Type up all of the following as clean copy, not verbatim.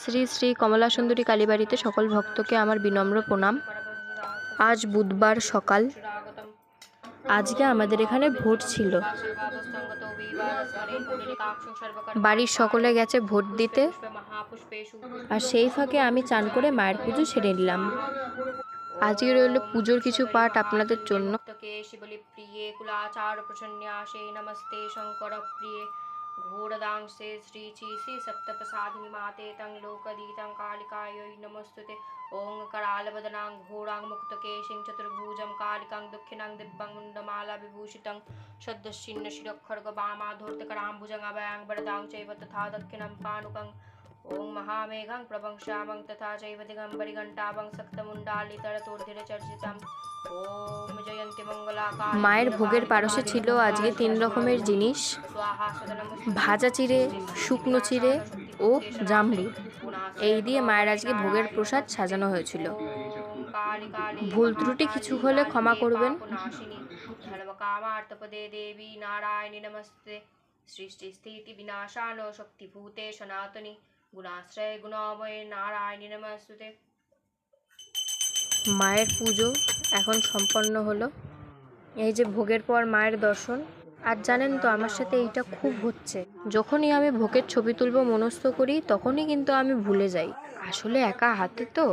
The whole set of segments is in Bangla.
শ্রী শ্রী কমলা সুন্দরী কালীবাড়িতে সকল ভক্তকে আমার বিনম্র প্রণাম। আজ বুধবার সকাল। আজকে আমাদের এখানে ভোট ছিল। বাড়ির সকলে গেছে ভোট দিতে, আর সেই ফাঁকে আমি চান করে মায়ের পুজো সেরে নিলাম। আজকে রইল পুজোর কিছু পাঠ আপনাদের জন্য। প্রিয়ে কুলাচার প্রসন্ন্যাসে নমস্তে শঙ্কর প্রিয়ে ঘোরদাংশে শ্রী শ্রী সপ্তপ্রসাদিনী মাতে তং লোকদীতং কালিকাयै নমস্তুতে। ওং करालवदनां घोरां मुक्तकेशिं चतुर्भुजं कालिकां दक्षिणां दिव्यां मुण्डमाला विभूषितं सद्दश्चिन्न शिरःखड्ग वामाधूर्तकराम्बुजं अभयां वरदां चैव तथा दक्षिणं पाणुकं। ओं महामेघं प्रवक्ष्यामं तथा चैव दिगम्बरि घण्टाभं सक्तमुण्डालितरतोर्धिरचर्चितं। ओम জয়ন্তী মঙ্গলাকালী। মায়ের ভোগের পারসে ছিল আজকে 3 রকমের জিনিস: ভাজা চিড়ে, শুকনো চিড়ে ও জামরুল। এই দিয়ে মায়ের আজকে ভোগের প্রসাদ সাজানো হয়েছিল। ভুল ত্রুটি কিছু হলে ক্ষমা করবেন। ধর্মকামার্থপদে দেবী নারায়ণী নমস্তে। সৃষ্টি স্থিতি বিনাশান শক্তিভূতে সনাতনী গুণাশ্রয় গুণময়ে নারায়ণী নমস্তুতে। মায়ের পুজো এখন সম্পন্ন হলো। এই যে ভোগের পর মায়ের দর্শন। আর জানেন তো, আমার সাথে এইটা খুব হচ্ছে। যখনই আমি ভোগের ছবি তুলব মনস্থ করি, তখনই কিন্তু আমি ভুলে যাই। আসলে একা হাতে তো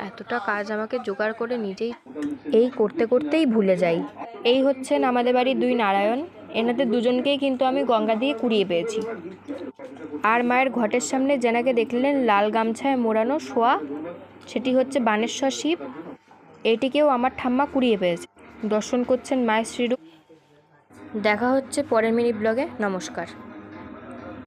এতটা কাজ আমাকে জোগাড় করে নিজেই এই করতে করতেই ভুলে যাই। এই হচ্ছেন আমাদের বাড়ির 2 নারায়ণ। এনাদের দুজনকেই কিন্তু আমি গঙ্গা দিয়ে কুড়িয়ে পেয়েছি। আর মায়ের ঘটের সামনে যেনাকে দেখলেন লাল গামছায় মোড়ানো শোয়া, সেটি হচ্ছে বানেশ্বর শিব। এটিকেও আমার ঠাম্মা কুড়িয়ে পেয়েছে। দর্শন করছেন মায়ের শ্রীরূপ। দেখা হচ্ছে পরের মিনি ব্লগে। নমস্কার।